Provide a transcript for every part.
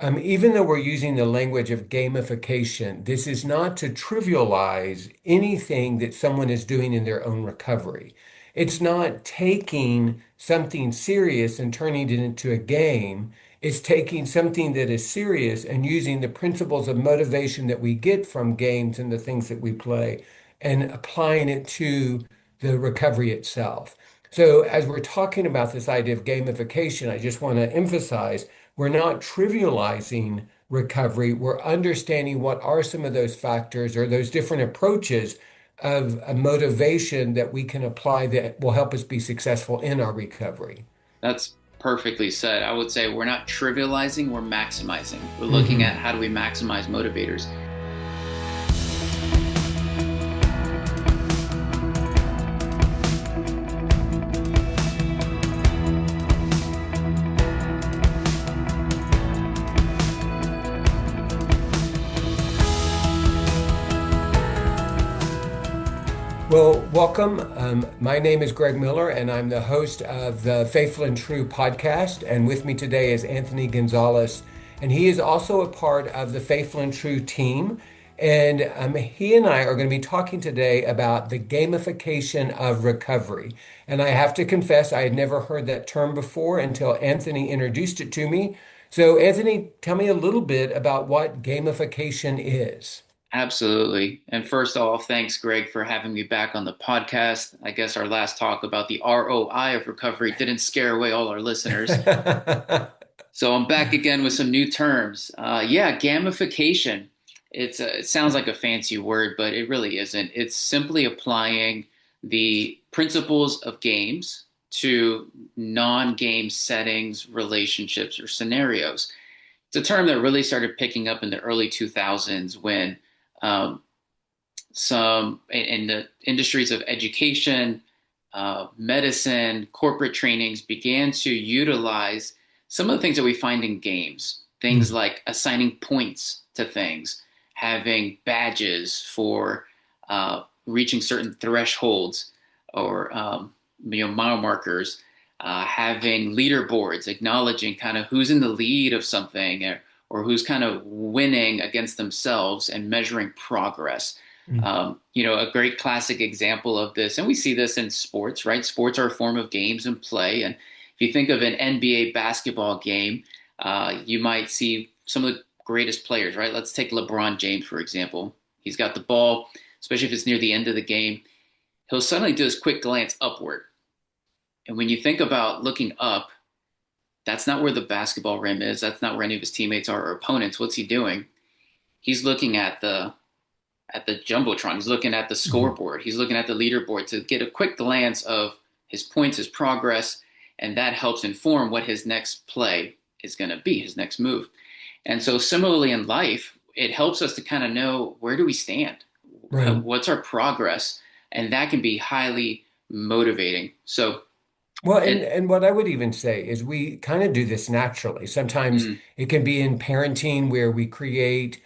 Even though we're using the language of gamification, this is not to trivialize anything that someone is doing in their own recovery. It's not taking something serious and turning it into a game. It's taking something that is serious and using the principles of motivation that we get from games and the things that we play and applying it to the recovery itself. So, as we're talking about this idea of gamification, I just want to emphasize we're not trivializing recovery. We're understanding what are some of those factors or those different approaches of a motivation that we can apply that will help us be successful in our recovery. That's perfectly said. I would say we're not trivializing, we're maximizing. We're looking at Mhm. how do we maximize motivators. Well, welcome. My name is Greg Miller, and I'm the host of the Faithful and True podcast. And with me today is Anthony Gonzalez, and he is also a part of the Faithful and True team. And he and I are going to be talking today about the gamification of recovery. And I have to confess, I had never heard that term before until Anthony introduced it to me. So, Anthony, tell me a little bit about what gamification is. Absolutely. And first off, thanks, Greg, for having me back on the podcast. I guess our last talk about the ROI of recovery didn't scare away all our listeners. So I'm back again with some new terms. Yeah, gamification. It sounds like a fancy word, but it really isn't. It's simply applying the principles of games to non-game settings, relationships, or scenarios. It's a term that really started picking up in the early 2000s when um, some in the industries of education, medicine, corporate trainings began to utilize some of the things that we find in games. Things Mm. like assigning points to things, having badges for reaching certain thresholds or mile markers, having leaderboards, acknowledging kind of who's in the lead of something or who's kind of winning against themselves and measuring progress. Mm. A great classic example of this, and we see this in sports, right? Sports are a form of games and play. And if you think of an NBA basketball game, you might see some of the greatest players, right? Let's take LeBron James, for example. He's got the ball, especially if it's near the end of the game. He'll suddenly do this quick glance upward. And when you think about looking up, that's not where the basketball rim is. That's not where any of his teammates are or opponents. What's he doing? He's looking at the jumbotron. He's looking at the Mhm. scoreboard. He's looking at the leaderboard to get a quick glance of his points, his progress, and that helps inform what his next play is going to be, his next move. And so, similarly in life, it helps us to kind of know where do we stand, Right. what's our progress, and that can be highly motivating. So, Well, and it, and what I would even say is we kind of do this naturally. Sometimes mm, it can be in parenting where we create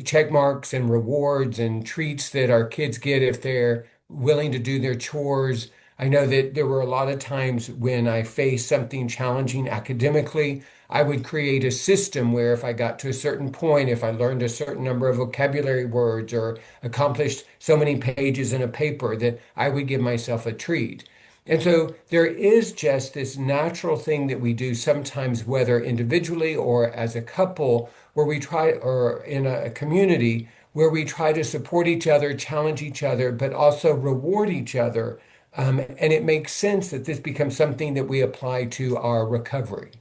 check marks and rewards and treats that our kids get if they're willing to do their chores. I know that there were a lot of times when I faced something challenging academically, I would create a system where if I got to a certain point, if I learned a certain number of vocabulary words or accomplished so many pages in a paper, that I would give myself a treat. And so there is just this natural thing that we do sometimes, whether individually or as a couple, where we try, or in a community, where we try to support each other, challenge each other, but also reward each other. And it makes sense that this becomes something that we apply to our recovery.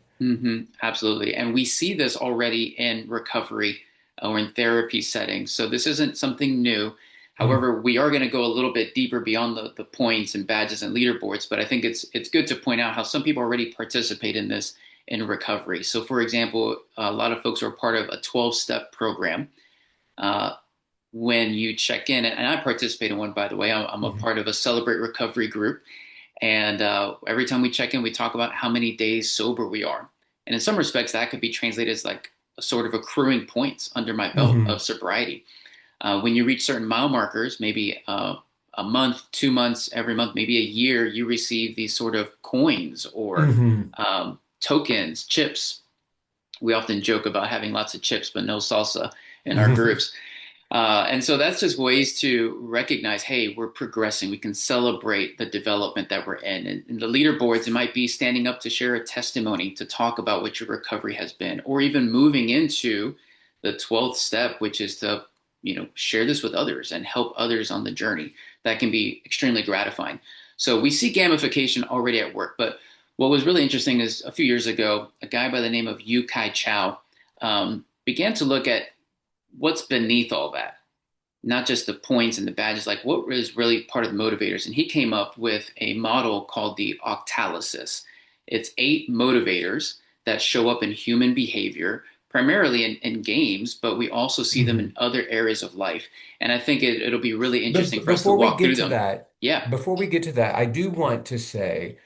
absolutely. And we see this already in recovery or in therapy settings. So this isn't something new. Mm. However, we are going to go a little bit deeper beyond the points and badges and leaderboards. But I think it's good to point out how some people already participate in this in recovery. So, for example, a lot of folks are part of a 12-step program. Uh, when you check in, and I participate in one, by the way, I'm a Mhm. part of a Celebrate Recovery group. And every time we check in, we talk about how many days sober we are. And in some respects, that could be translated as like a sort of accruing points under my belt Mhm. of sobriety. When you reach certain mile markers, maybe a month, 2 months, every month, maybe a year, you receive these sort of coins or Mhm. tokens, chips We often joke about having lots of chips but no salsa in our Mhm. groups. And so that's just ways to recognize, hey, we're progressing. We can celebrate the development that we're in. And in the leaderboards, it might be standing up to share a testimony to talk about what your recovery has been, or even moving into the 12th step, which is to, share this with others and help others on the journey. That can be extremely gratifying. So we see gamification already at work. But what was really interesting is a few years ago, a guy by the name of Yu Kai Chow began to look at what's beneath all that, not just the points and the badges, like what is really part of the motivators. And he came up with a model called the Octalysis. It's 8 motivators that show up in human behavior, primarily in games, but we also see them in Mhm. other areas of life. And I think it'll be really interesting But for us to before we walk get through to them. that, Yeah, I do want to say,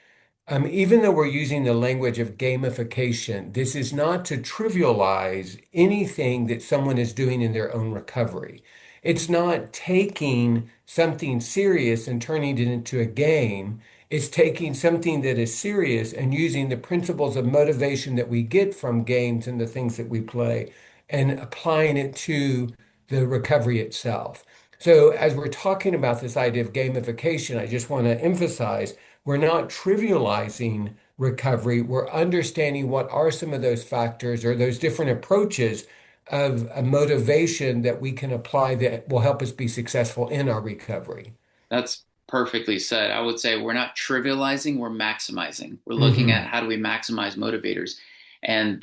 even though we're using the language of gamification, this is not to trivialize anything that someone is doing in their own recovery. It's not taking something serious and turning it into a game. It's taking something that is serious and using the principles of motivation that we get from games and the things that we play and applying it to the recovery itself. So, as we're talking about this idea of gamification, I just want to emphasize we're not trivializing recovery. We're understanding what are some of those factors or those different approaches of a motivation that we can apply that will help us be successful in our recovery. that's perfectly said. I would say we're not trivializing, we're maximizing. We're looking at Hmm. how do we maximize motivators. And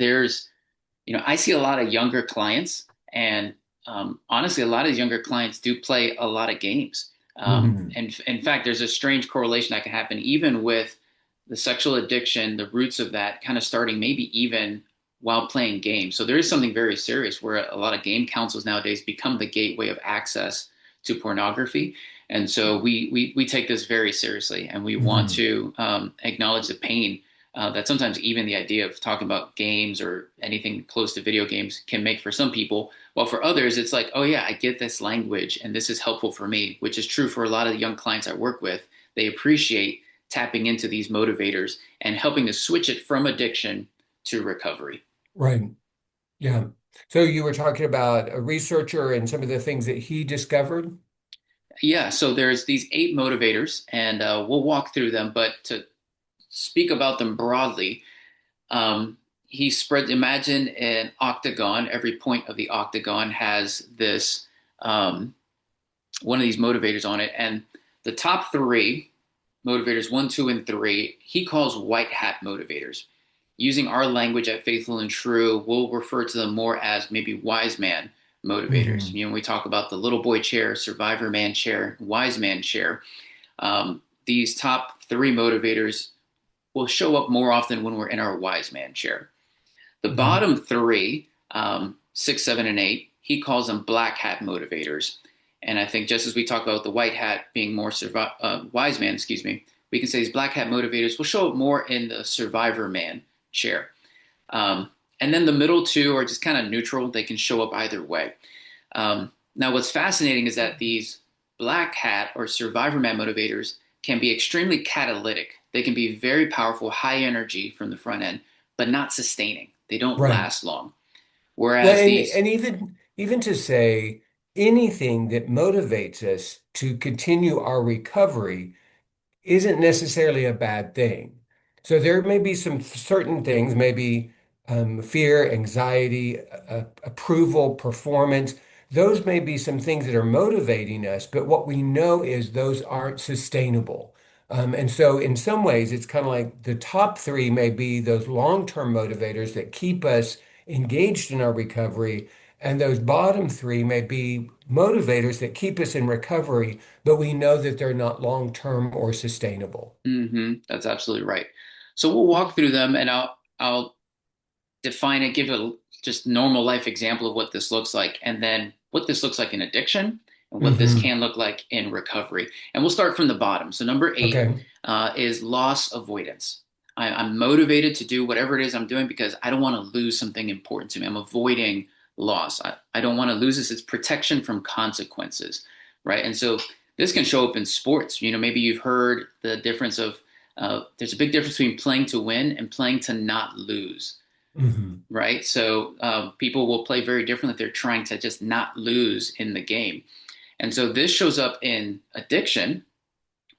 I see a lot of younger clients, and honestly, a lot of younger clients do play a lot of games. Hmm. And in fact, there's a strange correlation that can happen even with the sexual addiction, the roots of that kind of starting maybe even while playing games. So there is something very serious where a lot of game consoles nowadays become the gateway of access to pornography. And so we take this very seriously, and we want Hmm. to acknowledge the pain that sometimes even the idea of talking about games or anything close to video games can make for some people. While for others, it's like, oh yeah, I get this language and this is helpful for me, which is true for a lot of the young clients I work with. They appreciate tapping into these motivators and helping to switch it from addiction to recovery. Right. Yeah. So you were talking about a researcher and some of the things that he discovered. Yeah, so there's these 8 motivators, and we'll walk through them. But to speak about them broadly, he spread, imagine an octagon. Every point of the octagon has this one of these motivators on it, and the top 3 motivators, 1, 2, and 3, he calls white hat motivators. Using our language at Faithful and True, we'll refer to them more as maybe wise man motivators. Hmm. We talk about the little boy chair, survivor man chair, wise man chair. These top 3 motivators will show up more often when we're in our wise man chair. The Yeah. bottom 3, 6, 7, and 8, he calls them black hat motivators. And I think just as we talk about the white hat being more wise man, excuse me, we can say these black hat motivators will show up more in the survivor man chair. And then the middle 2 are just kind of neutral. They can show up either way. Now, what's fascinating is that these black hat or survivor man motivators can be extremely catalytic. They can be very powerful, high energy from the front end, but not sustaining. They don't Right. last long. Well, Whereas and these, and even to say anything that motivates us to continue our recovery isn't necessarily a bad thing. So there may be some certain things, maybe fear, anxiety, approval, performance. Those may be some things that are motivating us, but what we know is those aren't sustainable. And so, in some ways, it's kind of like the top 3 may be those long-term motivators that keep us engaged in our recovery, and those bottom 3 may be motivators that keep us in recovery but we know that they're not long-term or sustainable. that's absolutely right. So we'll walk through them, and I'll define it, give a just normal life example of what this looks like, and then what this looks like in addiction and what this Hmm. can look like in recovery. And we'll start from the bottom. So number 8 Okay. is loss avoidance. I'm motivated to do whatever it is I'm doing because I don't want to lose something important to me. I'm avoiding loss. I don't want to lose this. It's protection from consequences, right? And so this can show up in sports. Maybe you've heard the difference of there's a big difference between playing to win and playing to not lose, Hmm. right? So people will play very differently if they're trying to just not lose in the game. And so this shows up in addiction,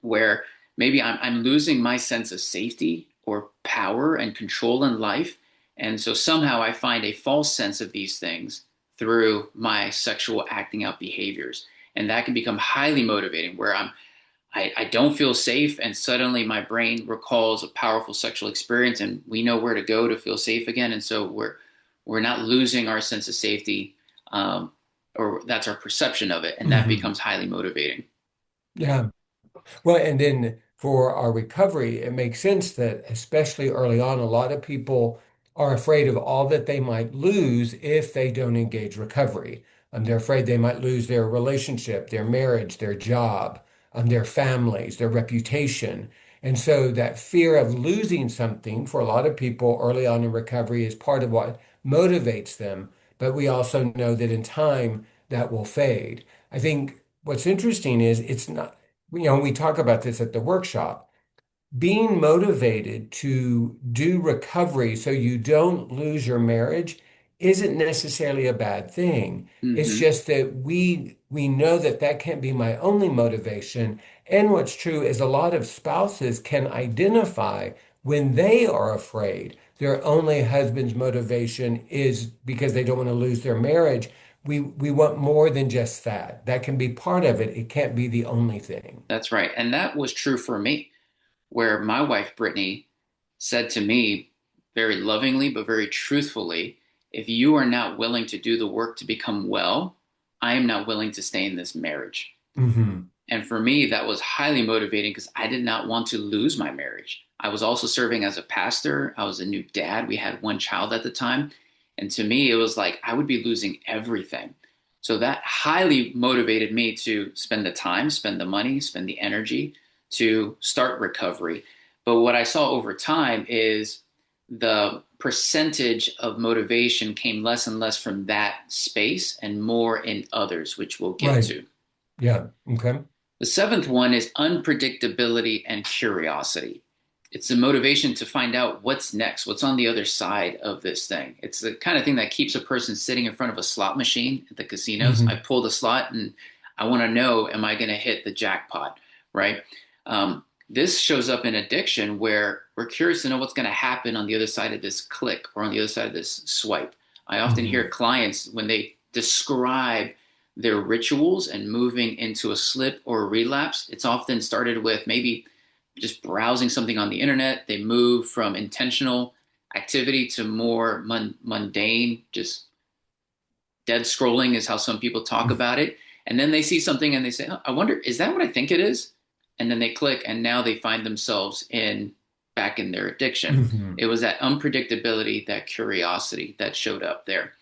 where maybe I'm losing my sense of safety or power and control in life. And so somehow I find a false sense of these things through my sexual acting out behaviors. And that can become highly motivating, where I don't feel safe, and suddenly my brain recalls a powerful sexual experience, and we know where to go to feel safe again. And so we're not losing our sense of safety, or that's our perception of it, and that Hmm. becomes highly motivating. Yeah. Well, and then for our recovery, it makes sense that, especially early on, a lot of people are afraid of all that they might lose if they don't engage recovery. They're afraid they might lose their relationship, their marriage, their job, their families, their reputation. And so that fear of losing something for a lot of people early on in recovery is part of what motivates them. But we also know that in time that will fade. I think what's interesting is it's not, we talk about this at the workshop, being motivated to do recovery so you don't lose your marriage isn't necessarily a bad thing. It's Hmm. just that we know that that can't be my only motivation. And what's true is a lot of spouses can identify when they are afraid their only husband's motivation is because they don't want to lose their marriage. We want more than just that. That can be part of it. It can't be the only thing. That's right. And that was true for me, where my wife, Brittany, said to me very lovingly, but very truthfully, if you are not willing to do the work to become well, I am not willing to stay in this marriage. Hmm. And for me, that was highly motivating because I did not want to lose my marriage. I was also serving as a pastor. I was a new dad. We had one child at the time. And to me, it was like I would be losing everything. So that highly motivated me to spend the time, spend the money, spend the energy to start recovery. But what I saw over time is the percentage of motivation came less and less from that space and more in others, which we'll get Right. to. Yeah. Okay. The seventh one is unpredictability and curiosity. It's the motivation to find out what's next, what's on the other side of this thing. It's the kind of thing that keeps a person sitting in front of a slot machine at the casinos. I Hmm. pull the slot and I want to know, am I going to hit the jackpot, right? This shows up in addiction, where we're curious to know what's going to happen on the other side of this click or on the other side of this swipe. I often hear Hmm. clients when they describe their rituals and moving into a slip or a relapse, it's often started with maybe just browsing something on the internet. They move from intentional activity to more mundane, just dead scrolling is how some people talk about it. And then they see something and they say, oh, I wonder, is that what I think it is? And then they click and now they find themselves in back in their addiction. Hmm. It was that unpredictability, that curiosity that showed up there.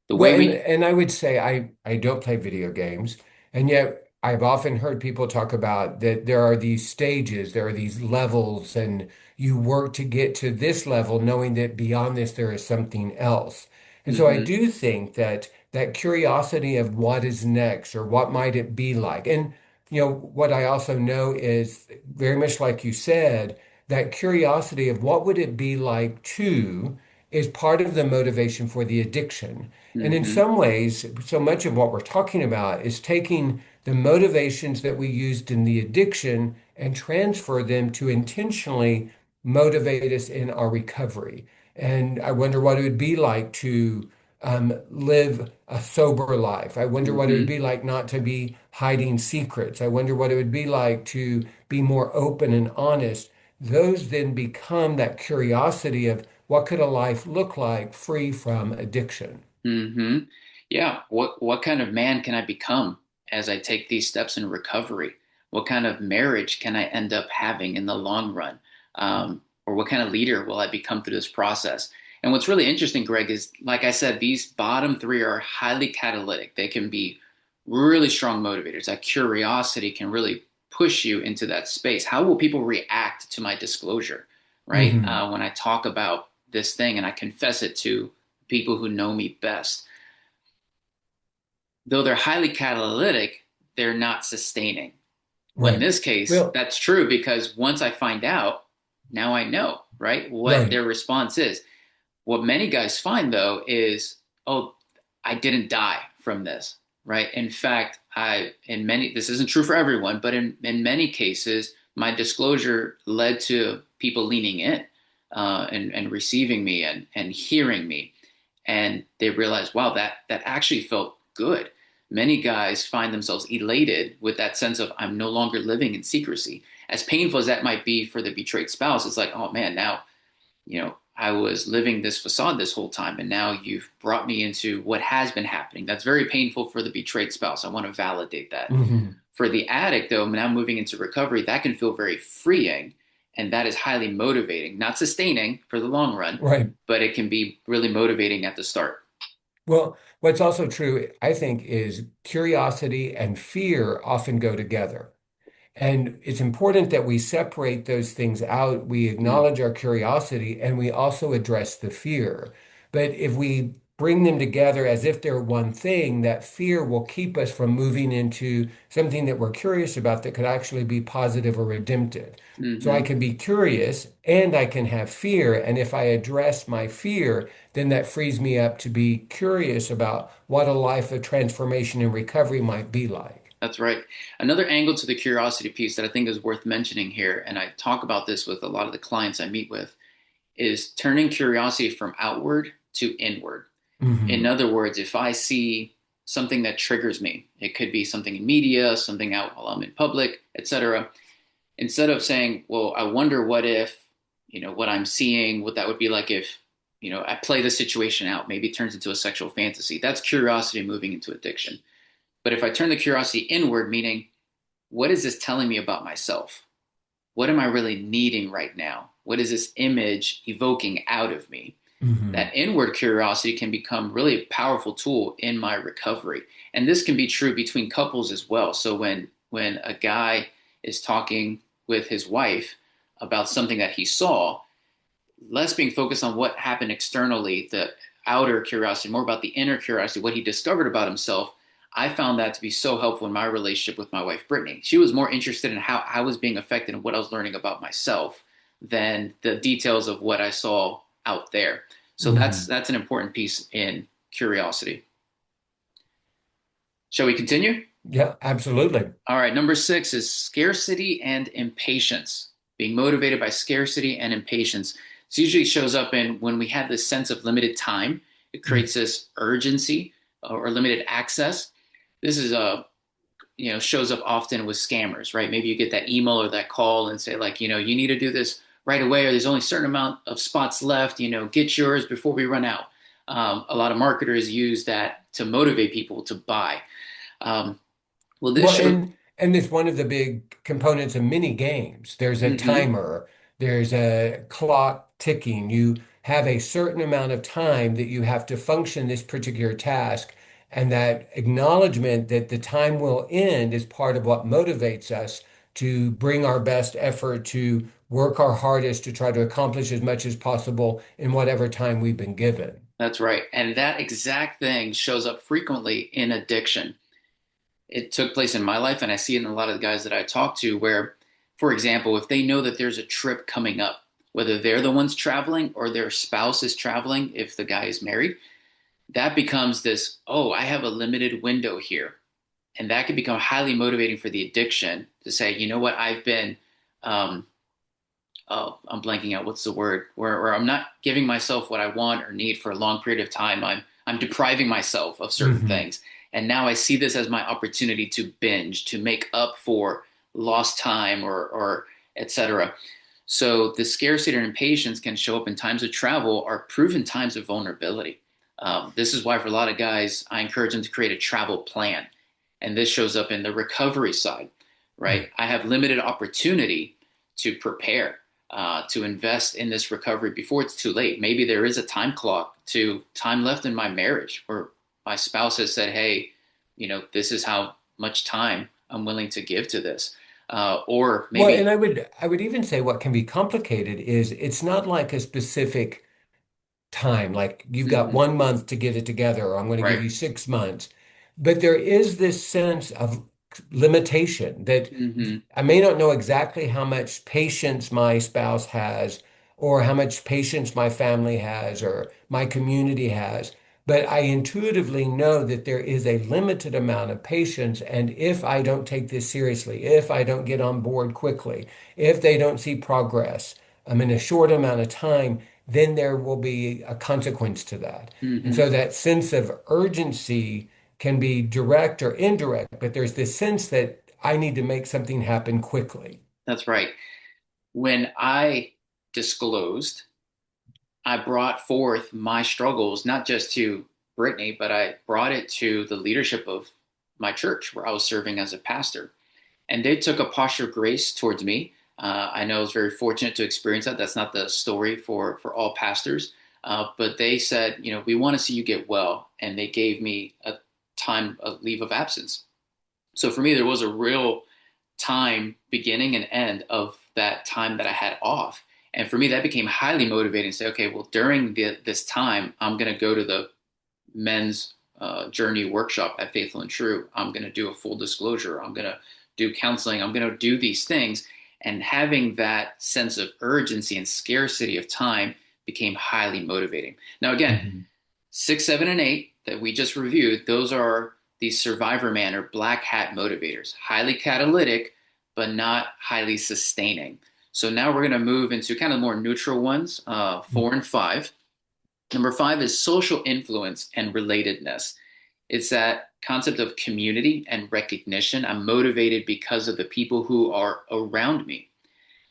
The Well, way and we and I would say I don't play video games, and yet I've often heard people talk about that there are these stages, there are these levels, and you work to get to this level, knowing that beyond this there is something else. And so I Mhm. do think that that curiosity of what is next or what might it be like, and what I also know is very much like you said, that curiosity of what would it be like to is part of the motivation for the addiction. And in Mhm. some ways, so much of what we're talking about is taking the motivations that we used in the addiction and transfer them to intentionally motivate us in our recovery. And I wonder what it would be like to live a sober life. I wonder what it would Mhm. be like not to be hiding secrets. I wonder what it would be like to be more open and honest. Those then become that curiosity of what could a life look like free from addiction? Hmm. Yeah. What kind of man can I become as I take these steps in recovery? What kind of marriage can I end up having in the long run? Or what kind of leader will I become through this process? And what's really interesting, Greg, is like I said, these bottom three are highly catalytic. They can be really strong motivators. That curiosity can really push you into that space. How will people react to my disclosure, right? Hmm. When I talk about this thing and I confess it to people who know me best. Though they're highly catalytic, they're not sustaining. Well, in Right. this case, Well, that's true because once I find out, now I know, right, what right. their response is. What many guys find though is, oh, I didn't die from this, right? In fact, in many, this isn't true for everyone, but in many cases, my disclosure led to people leaning in and receiving me and hearing me. And they realized, wow, that actually felt good. Many guys find themselves elated with that sense of, I'm no longer living in secrecy. As painful as that might be for the betrayed spouse, it's like, oh man, now I was living this facade this whole time, and now you've brought me into what has been happening. That's very painful for the betrayed spouse. I want to validate that. Hmm. For the addict, though, now moving into recovery, that can feel very freeing, and that is highly motivating, not sustaining for the long run, Right. but it can be really motivating at the start. Well, what's also true, I think, is curiosity and fear often go together. And it's important that we separate those things out. We Mm, acknowledge our curiosity and we also address the fear. But if we bring them together as if they're one thing, that fear will keep us from moving into something that we're curious about that could actually be positive or redemptive. So I hmm can be curious and I can have fear. And if I address my fear, then that frees me up to be curious about what a life of transformation and recovery might be like. That's right. Another angle to the curiosity piece that I think is worth mentioning here, and I talk about this with a lot of the clients I meet with, is turning curiosity from outward to inward. In Hmm. other words, if I see something that triggers me, it could be something in media, something out while I'm in public, etc. Instead of saying, well, I wonder what if, what I'm seeing, what that would be like if, I play the situation out, maybe it turns into a sexual fantasy. That's curiosity moving into addiction. But if I turn the curiosity inward, meaning, what is this telling me about myself? What am I really needing right now? What is this image evoking out of me? Hmm. That inward curiosity can become really a powerful tool in my recovery. And this can be true between couples as well. So when a guy is talking with his wife about something that he saw, less being focused on what happened externally, the outer curiosity, more about the inner curiosity, what he discovered about himself. I found that to be so helpful in my relationship with my wife, Brittany. She was more interested in how I was being affected and what I was learning about myself than the details of what I saw out there. So that's Hmm. that's an important piece in curiosity. Shall we continue? Yeah, absolutely. All right, number 6 is scarcity and impatience. Being motivated by scarcity and impatience. This usually shows up in when we have this sense of limited time. It creates this urgency or limited access. This is shows up often with scammers, right? Maybe you get that email or that call and say like, you need to do this right away, or there's only a certain amount of spots left. Get yours before we run out. A lot of marketers use that to motivate people to buy. Um, well, this Well, shows. and it's one of the big components of many games. There's a Mhm. timer, there's a clock ticking. You have a certain amount of time that you have to function this particular task, and that acknowledgement that the time will end is part of what motivates us to bring our best effort to work our hardest to try to accomplish as much as possible in whatever time we've been given. That's right. And that exact thing shows up frequently in addiction. It took place in my life, and I see it in a lot of the guys that I talk to, where, for example, if they know that there's a trip coming up, whether they're the ones traveling or their spouse is traveling, if the guy is married, that becomes this, oh, I have a limited window here. And that can become highly motivating for the addiction to say, you know what, I've been um, oh, I'm blanking out. What's the word? Where I'm not giving myself what I want or need for a long period of time. I'm depriving myself of certain Hmm. things. And now I see this as my opportunity to binge, to make up for lost time or etc. So the scarcity and impatience can show up in times of travel are proven times of vulnerability. This is why for a lot of guys, I encourage them to create a travel plan. And this shows up in the recovery side, right? I have limited opportunity to prepare, to invest in this recovery before it's too late. Maybe there is a time clock to time left in my marriage where my spouse has said, hey, this is how much time I'm willing to give to this. Or Well, and maybe, I would even say what can be complicated is it's not like a specific time, like you've got mhm, 1 month to get it together, or I'm going to give right. you 6 months. But there is this sense of limitation that Hmm. I may not know exactly how much patience my spouse has, or how much patience my family has or my community has. But I intuitively know that there is a limited amount of patience. And if I don't take this seriously, if I don't get on board quickly, if they don't see progress in a short amount of time, then there will be a consequence to that. And Hmm. so that sense of urgency can be direct or indirect, but there's this sense that I need to make something happen quickly. That's right. When I disclosed, I brought forth my struggles, not just to Brittany, but I brought it to the leadership of my church where I was serving as a pastor. And they took a posture of grace towards me. I know I was very fortunate to experience that. That's not the story for all pastors. But they said, we want to see you get well. And they gave me a leave of absence. So for me, there was a real time, beginning and end of that time that I had off. And for me, that became highly motivating to say, okay, well, during this time, I'm going to go to the men's journey workshop at Faithful and True. I'm going to do a full disclosure. I'm going to do counseling. I'm going to do these things. And having that sense of urgency and scarcity of time became highly motivating. Now, again, Mhm. 6, 7, and 8 that we just reviewed, those are these survivor man or black hat motivators, highly catalytic, but not highly sustaining. So now we're going to move into kind of more neutral ones, 4 and 5. Number 5 is social influence and relatedness. It's that concept of community and recognition. I'm motivated because of the people who are around me.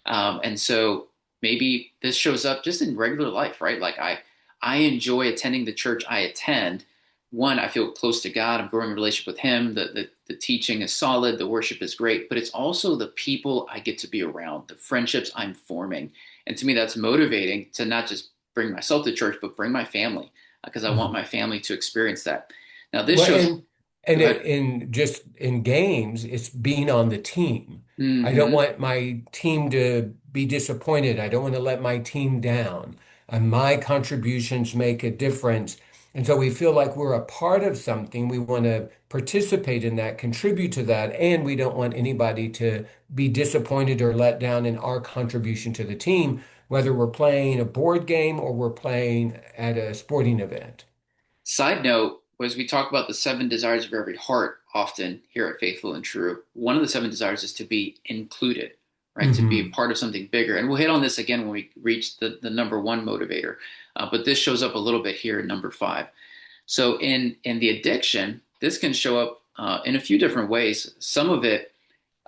And so maybe this shows up just in regular life, right? Like I enjoy attending the church I attend. One, I feel close to God. I'm growing a relationship with Him. The teaching is solid. The worship is great. But it's also the people I get to be around, the friendships I'm forming. And to me, that's motivating to not just bring myself to church, but bring my family because I want Mhm. my family to experience that. Now, this Well, shows, and go ahead. in just in games, it's being on the team. I don't Hmm. want my team to be disappointed. I don't want to let my team down. My contributions make a difference. And so we feel like we're a part of something. We want to participate in that, contribute to that, and we don't want anybody to be disappointed or let down in our contribution to the team, whether we're playing a board game or we're playing at a sporting event. Side note, as we talk about the 7 desires of every heart often here at Faithful and True, one of the 7 desires is to be included, right? To be a Hmm. part of something bigger. And we'll hit on this again when we reach the number one motivator. But this shows up a little bit here in number 5. So in the addiction, this can show up in a few different ways. Some of it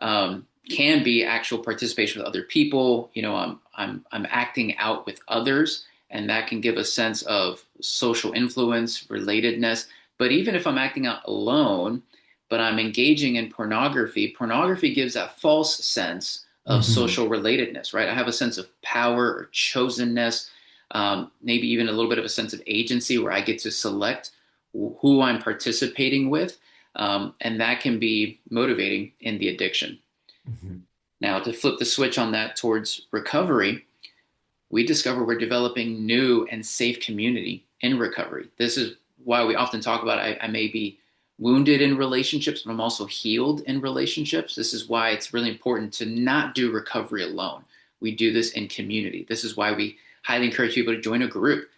can be actual participation with other people. I'm acting out with others, and that can give a sense of social influence, relatedness. But even if I'm acting out alone, but I'm engaging in pornography, pornography gives that false sense of Hmm. social relatedness, right? I have a sense of power or chosenness, maybe even a little bit of a sense of agency where I get to select who I'm participating with. And that can be motivating in the addiction. Hmm. Now, to flip the switch on that towards recovery, we discover we're developing new and safe community in recovery. This is why we often talk about I may be wounded in relationships, but I'm also healed in relationships. This is why it's really important to not do recovery alone. We do this in community. This is why we highly encourage people to join a group,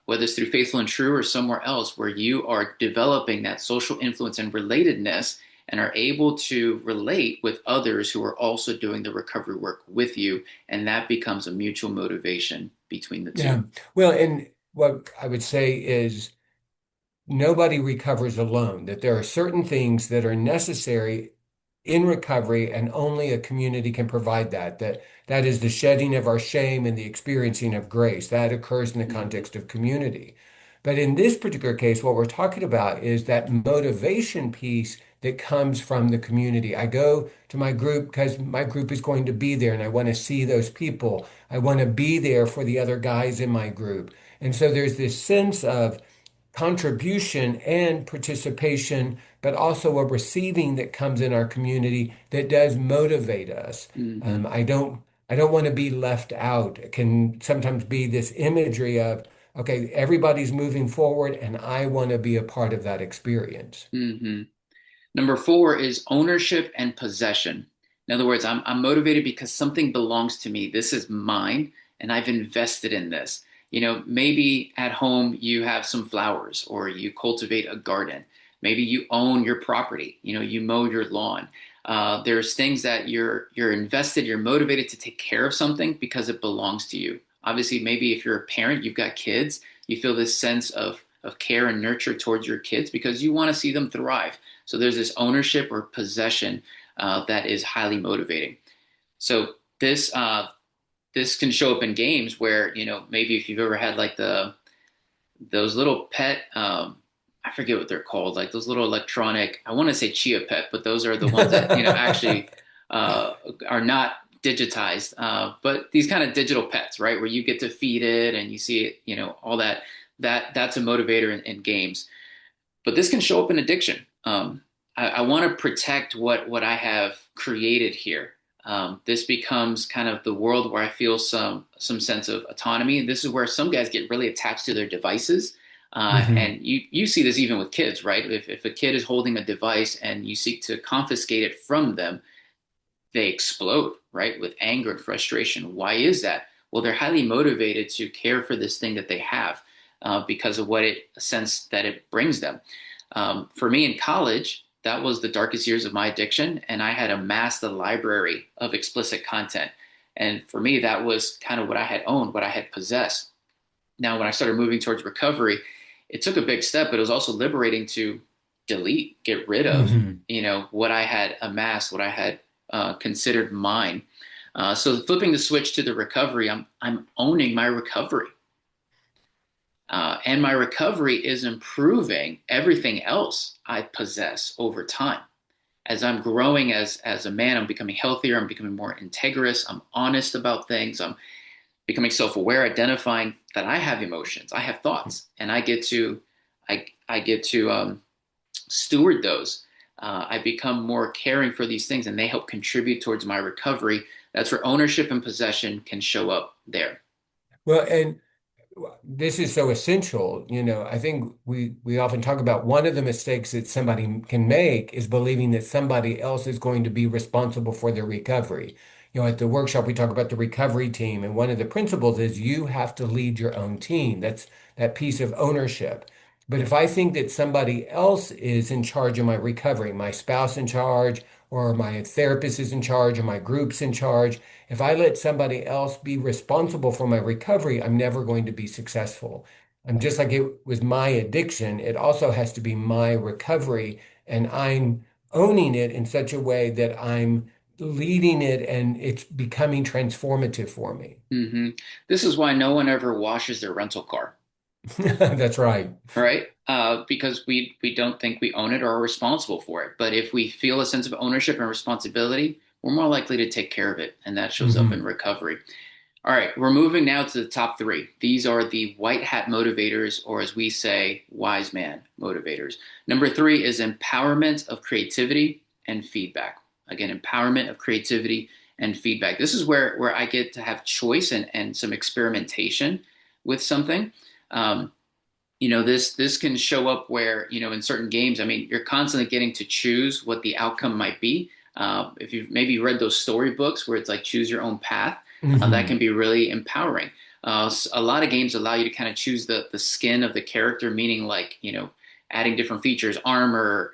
whether it's through Faithful and True or somewhere else, where you are developing that social influence and relatedness and are able to relate with others who are also doing the recovery work with you, and that becomes a mutual motivation between the two. Yeah. Well, and what I would say is nobody recovers alone, that there are certain things that are necessary in recovery, and only a community can provide that. That is the shedding of our shame and the experiencing of grace. That occurs in the Mm-hmm. context of community. But in this particular case, what we're talking about is that motivation piece that comes from the community. I go to my group because my group is going to be there and I want to see those people. I want to be there for the other guys in my group. And so there's this sense of contribution and participation, but also a receiving that comes in our community that does motivate us. Mm-hmm. I don't want to be left out. It can sometimes be this imagery of, okay, everybody's moving forward, and I want to be a part of that experience. Mm-hmm. Number 4 is ownership and possession. In other words, I'm motivated because something belongs to me. This is mine, and I've invested in this. Maybe at home you have some flowers or you cultivate a garden. Maybe you own your property, you mow your lawn. There's things that you're invested, you're motivated to take care of something because it belongs to you. Obviously, maybe if you're a parent, you've got kids, you feel this sense of care and nurture towards your kids because you want to see them thrive. So there's this ownership or possession that is highly motivating. So this can show up in games where maybe if you've ever had like those little pet I forget what they're called, like those little electronic, I want to say Chia Pet, but those are the ones that actually are not digitized, but these kind of digital pets, right, where you get to feed it and you see it, all that's a motivator in games. But this can show up in addiction. I want to protect what I have created here. This becomes kind of the world where I feel some sense of autonomy. This is where some guys get really attached to their devices. Hmm. And you see this even with kids, right? If a kid is holding a device and you seek to confiscate it from them, they explode, right? With anger and frustration. Why is that? Well, they're highly motivated to care for this thing that they have because of a sense that it brings them. For me in college, that was the darkest years of my addiction, and I had amassed a library of explicit content. And for me, that was kind of what I had owned, what I had possessed. Now, when I started moving towards recovery, it took a big step, but it was also liberating to delete, get rid of, Hmm. what I had amassed, what I had considered mine. So flipping the switch to the recovery, I'm owning my recovery. And my recovery is improving everything else I possess over time. As I'm growing as a man, I'm becoming healthier, I'm becoming more integrous, I'm honest about things, I'm becoming self-aware, identifying that I have emotions, I have thoughts, and I get to steward those. I become more caring for these things, and they help contribute towards my recovery. That's where ownership and possession can show up there. Well, and this is so essential. I think we often talk about one of the mistakes that somebody can make is believing that somebody else is going to be responsible for their recovery. At the workshop, we talk about the recovery team, and one of the principles is you have to lead your own team. That's that piece of ownership. But if I think that somebody else is in charge of my recovery, my spouse in charge, or my therapist is in charge, or my group's in charge, if I let somebody else be responsible for my recovery, I'm never going to be successful. I'm just like it was my addiction, it also has to be my recovery, and I'm owning it in such a way that I'm leading it and it's becoming transformative for me. Hmm. This is why no one ever washes their rental car, That's right. right? Because we don't think we own it or are responsible for it. But if we feel a sense of ownership and responsibility, we're more likely to take care of it, and that shows up in Hmm. recovery. All right, we're moving now to the top three. These are the white hat motivators, or as we say, wise man motivators. Number three is empowerment of creativity and feedback. Again, empowerment of creativity and feedback. This is where I get to have choice and some experimentation with something. Um, this can show up where, in certain games, I mean, you're constantly getting to choose what the outcome might be. If you've maybe read those storybooks where it's like choose your own path, that can Hmm. be really empowering. A lot of games allow you to kind of choose the skin of the character, meaning like, adding different features, armor,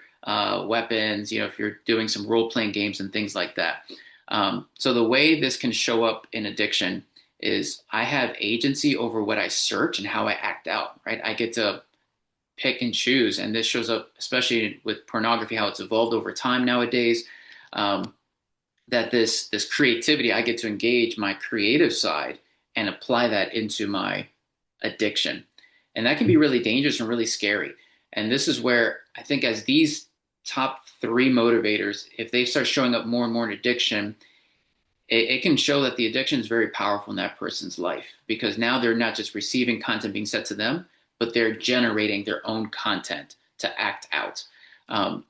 weapons, if you're doing some role-playing games and things like that. So the way this can show up in addiction is I have agency over what I search and how I act out, right? I get to pick and choose. And this shows up, especially with pornography, how it's evolved over time nowadays. Um, that this creativity, I get to engage my creative side and apply that into my addiction. And that can be really dangerous and really scary. And this is where I think as these top three motivators, if they start showing up more and more in addiction, it can show that the addiction is very powerful in that person's life because now they're not just receiving content being sent to them, but they're generating their own content to act out. Well,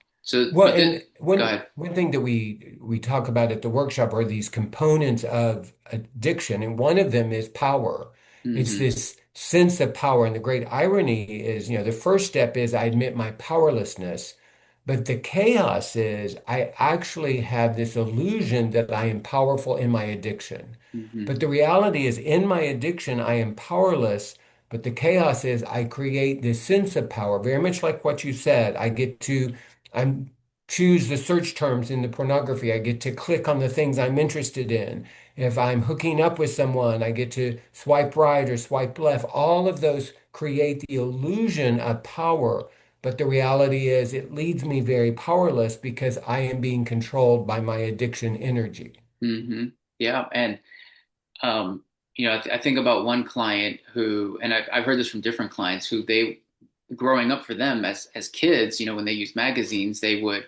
But and go one ahead. one thing that we talk about at the workshop are these components of addiction, and one of them is power. It's Hmm. this sense of power, and the great irony is, the first step is I admit my powerlessness, But the chaos is I actually have this illusion that I am powerful in my addiction. Hmm. But the reality is, in my addiction, I am powerless. But the chaos is I create this sense of power, very much like what you said. I'm choose the search terms in the pornography. I get to click on the things I'm interested in. If I'm hooking up with someone, I get to swipe right or swipe left. All of those create the illusion of power. But the reality is, it leaves me very powerless because I am being controlled by my addiction energy. Hmm. Yeah. And, um, I think about one client who, and I've heard this from different clients who growing up for them as kids, when they used magazines, they would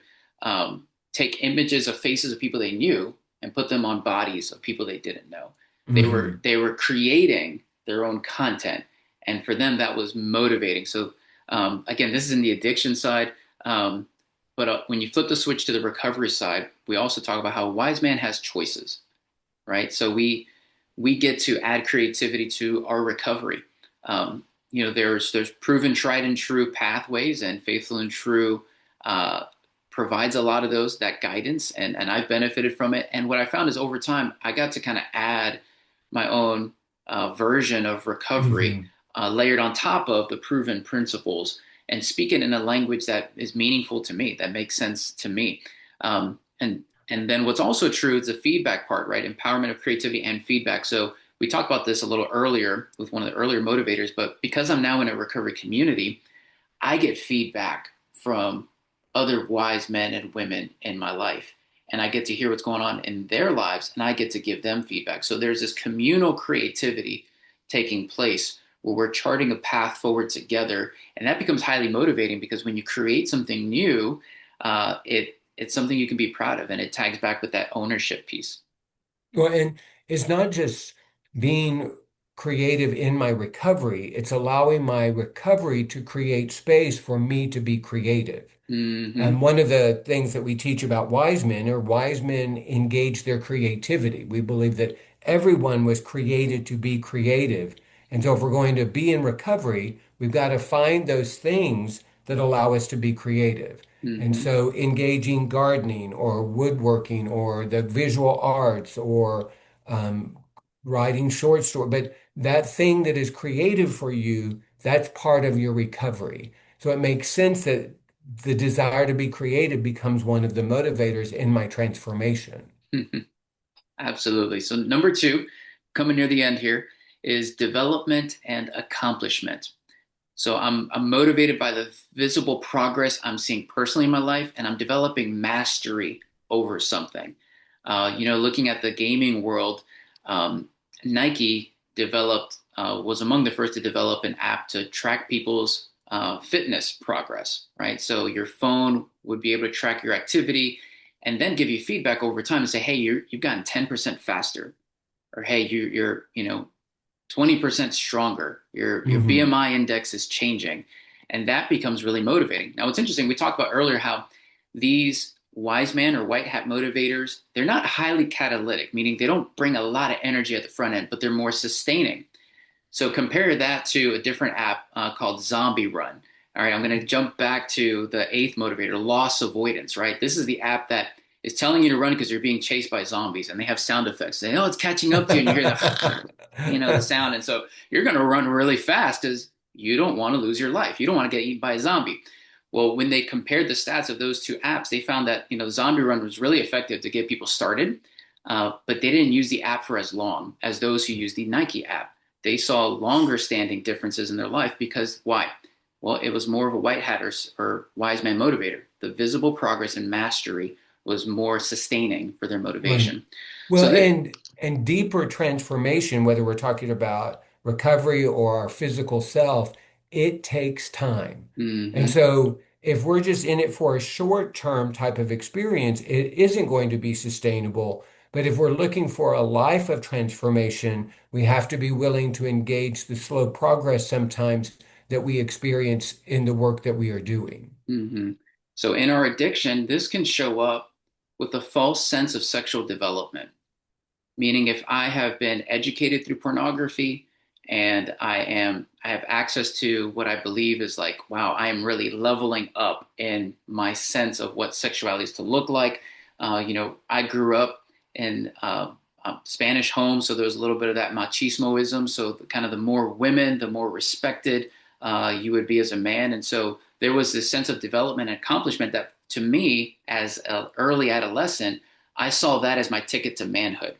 take images of faces of people they knew and put them on bodies of people they didn't know. Hmm. They were creating their own content, and for them that was motivating. So again, this is in the addiction side, but when you flip the switch to the recovery side, we also talk about how a wise man has choices, right? So we get to add creativity to our recovery. There's proven tried and true pathways, and Faithful and True uh, provides a lot of that guidance, and I've benefited from it. And what I found is over time, I got to kind of add my own version of recovery, Hmm. layered on top of the proven principles, and speak it in a language that is meaningful to me, that makes sense to me. And then what's also true is the feedback part, right? Empowerment of creativity and feedback. So we talked about this a little earlier with one of the earlier motivators, but because I'm now in a recovery community, I get feedback from other wise men and women in my life. And I get to hear what's going on in their lives, and I get to give them feedback. So there's this communal creativity taking place where we're charting a path forward together. And that becomes highly motivating because when you create something new, it's something you can be proud of. And it tags back with that ownership piece. Well, and it's not just being creative in my recovery, it's allowing my recovery to create space for me to be creative. Hmm. One of the things that we teach about wise men engage their creativity. We believe that everyone was created to be creative. And so if we're going to be in recovery, we've got to find those things that allow us to be creative. And Hmm. so engaging gardening or woodworking or the visual arts or um, writing short story, but that thing that is creative for you, that's part of your recovery. So it makes sense that the desire to be creative becomes one of the motivators in my transformation. Absolutely. So number two, coming near the end here, is development and accomplishment. So I'm motivated by the visible progress I'm seeing personally in my life, and I'm developing mastery over something. Looking at the gaming world, Nike was among the first to develop an app to track people's fitness progress, right? So your phone would be able to track your activity and then give you feedback over time and say, hey, you've gotten 10% faster, or hey, you're 20% stronger. Your Hmm. BMI index is changing. And that becomes really motivating. Now, what's interesting, we talked about earlier how these wise man or white hat motivators, they're not highly catalytic, meaning they don't bring a lot of energy at the front end, but they're more sustaining. So compare that to a different app called Zombie Run. All right, I'm going to jump back to the eighth motivator, loss avoidance, right? This is the app that is telling you to run because you're being chased by zombies, and they have sound effects. They know it's catching up to you, and you hear the, the sound. And so you're going to run really fast because you don't want to lose your life. You don't want to get eaten by a zombie. Well, when they compared the stats of those two apps, they found that, Zombie Run was really effective to get people started, but they didn't use the app for as long as those who used the Nike app. They saw longer standing differences in their life because why? Well, it was more of a white hat or wise man motivator. The visible progress and mastery was more sustaining for their Right. motivation. Well, So that, and deeper transformation, whether we're talking about recovery or our physical self, it takes time. And mm-hmm, so if we're just in it for a short-term type of experience, it isn't going to be sustainable. But if we're looking for a life of transformation, we have to be willing to engage the slow progress sometimes that we experience in the work that we are doing. mm-hmm. So in our addiction, this can show up with a false sense of sexual development. Meaning if I have been educated through pornography and I have access to what I believe is like, wow, I am really leveling up in my sense of what sexuality is to look like. I grew up in Spanish home, so there was a little bit of that machismoism. So kind of the more women, the more respected you would be as a man. And so there was this sense of development and accomplishment that to me, as an early adolescent, I saw that as my ticket to manhood.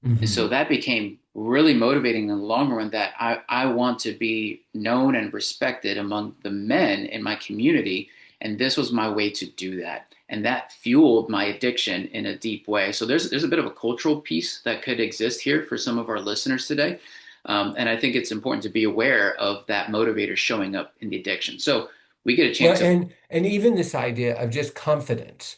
And so Hmm. that became really motivating in the long run that I want to be known and respected among the men in my community. And this was my way to do that. And that fueled my addiction in a deep way. So there's a bit of a cultural piece that could exist here for some of our listeners today. And I think it's important to be aware of that motivator showing up in the addiction. So we get a Well, chance to, and even this idea of just confidence.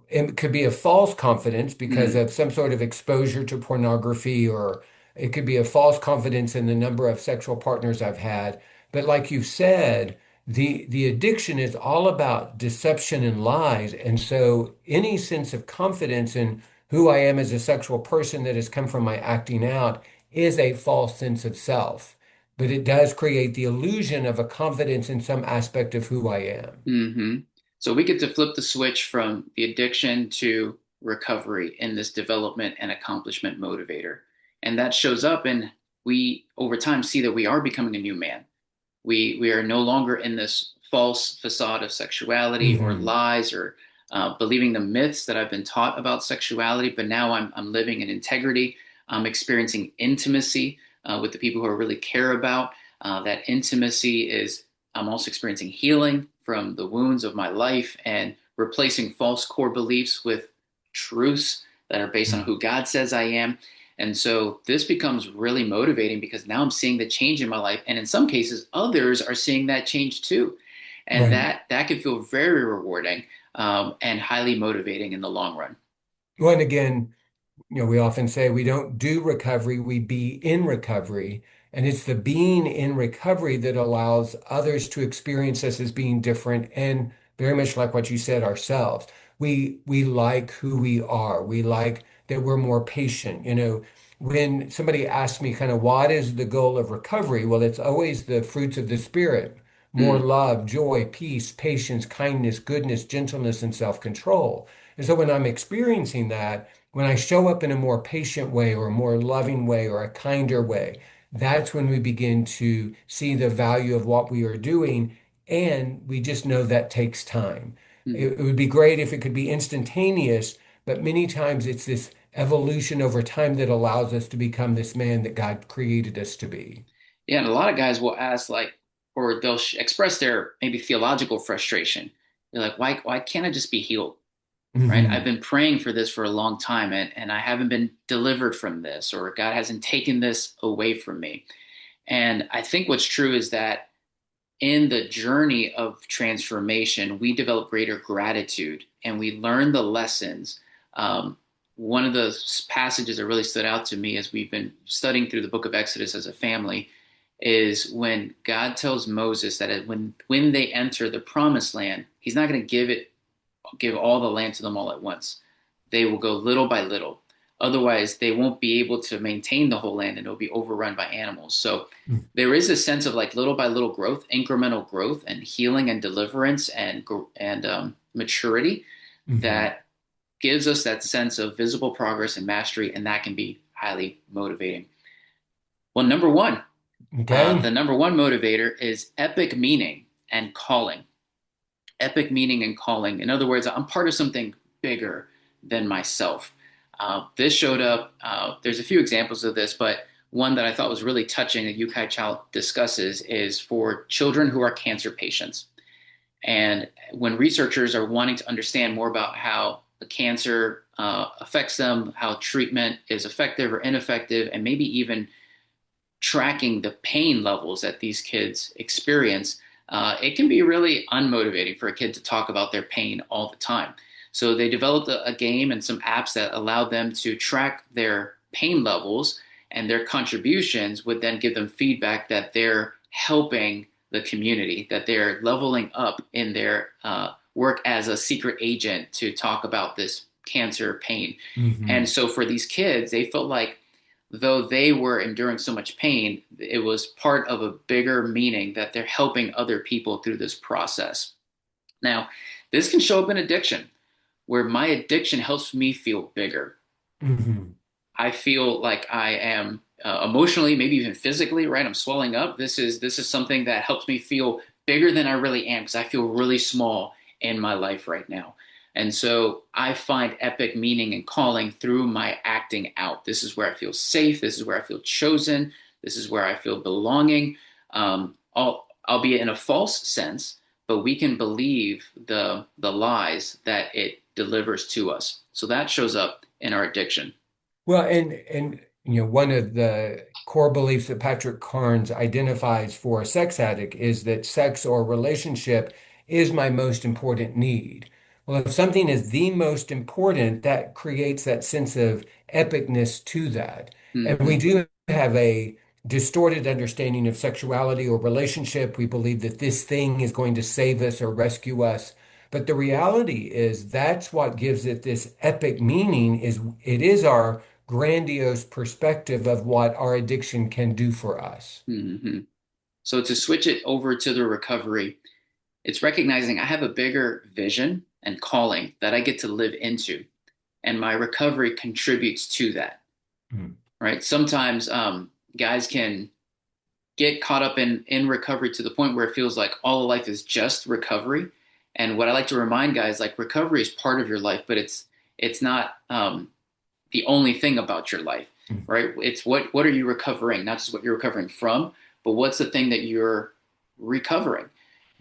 It could be a false confidence because mm, of some sort of exposure to pornography, or it could be a false confidence in the number of sexual partners I've had. But like you said, the addiction is all about deception and lies. And so any sense of confidence in who I am as a sexual person that has come from my acting out is a false sense of self. But it does create the illusion of a confidence in some aspect of who I am. hmm So we get to flip the switch from the addiction to recovery in this development and accomplishment motivator. And that shows up, and we over time see that we are becoming a new man. We are no longer in this false facade of sexuality or Hmm. lies or believing the myths that I've been taught about sexuality, but now I'm living in integrity. I'm experiencing intimacy with the people who I really care about. That intimacy is, I'm also experiencing healing from the wounds of my life and replacing false core beliefs with truths that are based on who God says I am. And so this becomes really motivating because now I'm seeing the change in my life. And in some cases, others are seeing that change too. And Right. that can feel very rewarding and highly motivating in the long run. Well, and again, we often say we don't do recovery, we be in recovery. And it's the being in recovery that allows others to experience us as being different and very much like what you said ourselves. We like who we are. We like that we're more patient. When somebody asks me kind of what is the goal of recovery, well, it's always the fruits of the spirit, more Mm, love, joy, peace, patience, kindness, goodness, gentleness, and self-control. And so when I'm experiencing that, when I show up in a more patient way or a more loving way or a kinder way, that's when we begin to see the value of what we are doing. And we just know that takes time. mm. It would be great if it could be instantaneous, but many times it's this evolution over time that allows us to become this man that God created us to be. Yeah, and a lot of guys will ask like, or they'll express their maybe theological frustration. They're like, why can't I just be healed? Right? I've Hmm. been praying for this for a long time and I haven't been delivered from this, or God hasn't taken this away from me. And I think what's true is that in the journey of transformation, we develop greater gratitude and we learn the lessons. One of the passages that really stood out to me as we've been studying through the book of Exodus as a family is when God tells Moses that when they enter the promised land, he's not going to give all the land to them all at once. They will go little by little. Otherwise, they won't be able to maintain the whole land and it'll be overrun by animals. So there is a sense of like little by little growth, incremental growth, and healing and deliverance and maturity Hmm. that gives us that sense of visible progress and mastery, and that can be highly motivating. Well, the Okay. number one motivator is epic meaning and calling. Epic meaning and calling. In other words, I'm part of something bigger than myself. This showed up. There's a few examples of this, but one that I thought was really touching that Yukai Chow discusses is for children who are cancer patients. And when researchers are wanting to understand more about how the cancer affects them, how treatment is effective or ineffective, and maybe even tracking the pain levels that these kids experience, it can be really unmotivating for a kid to talk about their pain all the time. So they developed a game and some apps that allowed them to track their pain levels, and their contributions would then give them feedback that they're helping the community, that they're leveling up in their work as a secret agent to talk about this cancer pain. Hmm. And so for these kids, they felt like though they were enduring so much pain, it was part of a bigger meaning that they're helping other people through this process. Now, this can show up in addiction, where my addiction helps me feel bigger. Hmm. I feel like I am emotionally, maybe even physically, right? I'm swelling up. This is something that helps me feel bigger than I really am because I feel really small in my life right now. And so I find epic meaning and calling through my acting out. This is where I feel safe. This is where I feel chosen. This is where I feel belonging. Albeit in a false sense, but we can believe the lies that it delivers to us. So that shows up in our addiction. Well, and one of the core beliefs that Patrick Carnes identifies for a sex addict is that sex or relationship is my most important need. Well, if something is the most important, that creates that sense of epicness to that. And we Hmm. do have a distorted understanding of sexuality or relationship. We believe that this thing is going to save us or rescue us. But the reality is that's what gives it this epic meaning is it is our grandiose perspective of what our addiction can do for us. Hmm. So to switch it over to the recovery, it's recognizing I have a bigger vision and calling that I get to live into, and my recovery contributes to that, Mm. right? Sometimes guys can get caught up in recovery to the point where it feels like all of life is just recovery. And what I like to remind guys, like recovery is part of your life, but it's not the only thing about your life, Mm. right? It's what are you recovering, not just what you're recovering from, but what's the thing that you're recovering.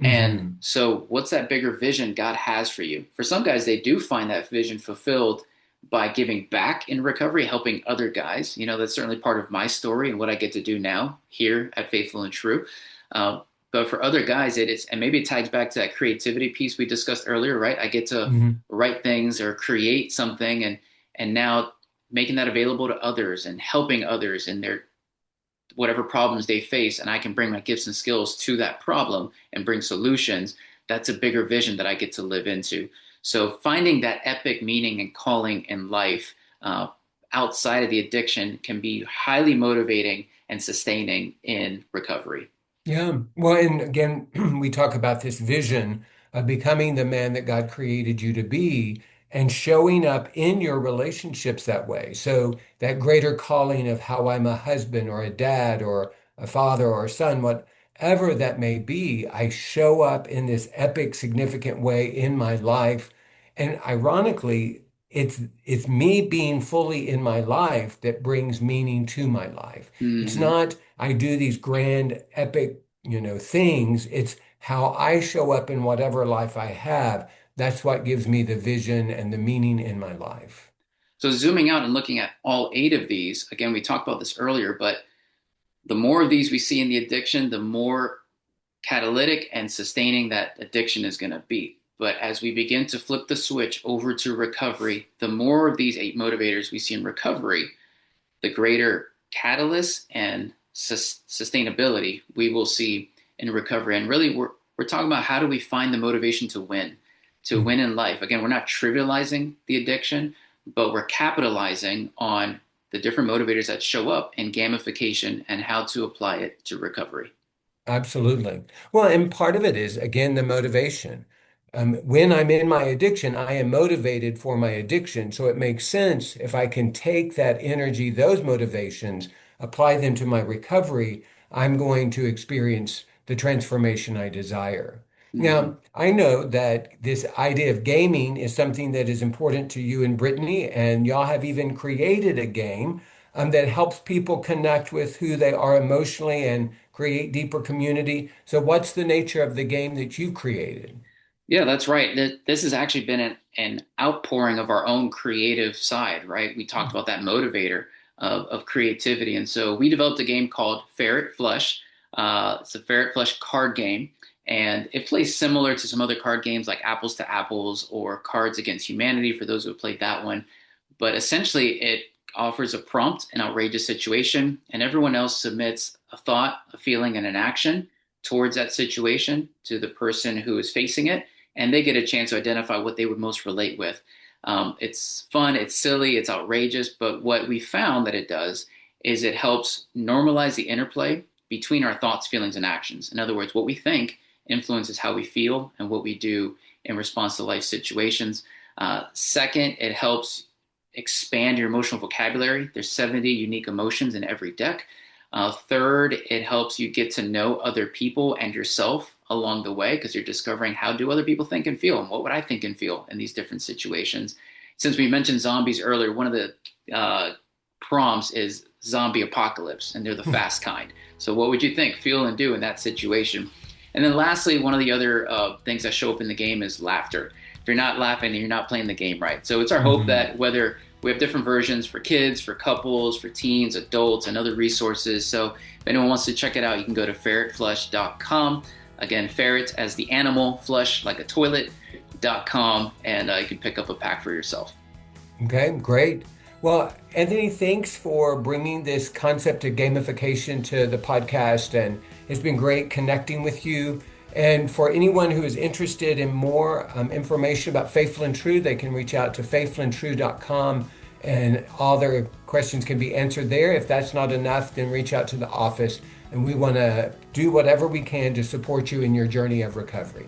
And Mhm. so, what's that bigger vision God has for you? For some guys, they do find that vision fulfilled by giving back in recovery, helping other guys. That's certainly part of my story and what I get to do now here at Faithful and True. Uh, but for other guys, it is, and maybe it ties back to that creativity piece we discussed earlier, right? I get to Mhm. write things or create something, and now making that available to others and helping others in their whatever problems they face, and I can bring my gifts and skills to that problem and bring solutions. That's a bigger vision that I get to live into. So finding that epic meaning and calling in life outside of the addiction can be highly motivating and sustaining in recovery. Yeah. Well, and again, we talk about this vision of becoming the man that God created you to be and showing up in your relationships that way. So that greater calling of how I'm a husband or a dad or a father or a son, whatever that may be, I show up in this epic, significant way in my life. And ironically, it's me being fully in my life that brings meaning to my life. It's Mm-hmm. not I do these grand, epic, things. It's how I show up in whatever life I have. That's what gives me the vision and the meaning in my life. So zooming out and looking at all eight of these, again, we talked about this earlier, but the more of these we see in the addiction, the more catalytic and sustaining that addiction is going to be. But as we begin to flip the switch over to recovery, the more of these eight motivators we see in recovery, the greater catalyst and sustainability we will see in recovery. And really, we're talking about how do we find the motivation to Mhm. win in life. Again, we're not trivializing the addiction, but we're capitalizing on the different motivators that show up in gamification and how to apply it to recovery. Absolutely. Well, and part of it is, again, the motivation. When I'm in my addiction, I am motivated for my addiction. So it makes sense if I can take that energy, those motivations, apply them to my recovery, I'm going to experience the transformation I desire. Mm-hmm. Now, I know that this idea of gaming is something that is important to you and Brittany, and y'all have even created a game that helps people connect with who they are emotionally and create deeper community. So, what's the nature of the game that you've created? Yeah, that's right. This has actually been an outpouring of our own creative side, right? We talked about that motivator of creativity. And so we developed a game called Ferret Flush. It's a Ferret Flush card game. And it plays similar to some other card games like Apples to Apples or Cards Against Humanity for those who have played that one. But essentially, it offers a prompt, an outrageous situation, and everyone else submits a thought, a feeling, and an action towards that situation to the person who is facing it, and they get a chance to identify what they would most relate with. It's fun, it's silly, it's outrageous, but what we found that it does is it helps normalize the interplay between our thoughts, feelings, and actions. In other words, what we think influences how we feel, and what we do in response to life situations. Second, it helps expand your emotional vocabulary. There's 70 unique emotions in every deck. Third, it helps you get to know other people and yourself along the way because you're discovering how do other people think and feel and what would I think and feel in these different situations. Since we mentioned zombies earlier, one of the prompts is zombie apocalypse, and they're the fast kind. So what would you think, feel, and do in that situation? And then lastly, one of the other things that show up in the game is laughter. If you're not laughing, you're not playing the game right. So it's our hope that whether we have different versions for kids, for couples, for teens, adults, and other resources. So if anyone wants to check it out, you can go to ferretflush.com. Again, ferret as the animal, flush like a toilet.com, and you can pick up a pack for yourself. Okay, great. Well, Anthony, thanks for bringing this concept of gamification to the podcast, and it's been great connecting with you. And for anyone who is interested in more information about Faithful and True, they can reach out to faithfulandtrue.com, and all their questions can be answered there. If that's not enough, then reach out to the office, and we want to do whatever we can to support you in your journey of recovery.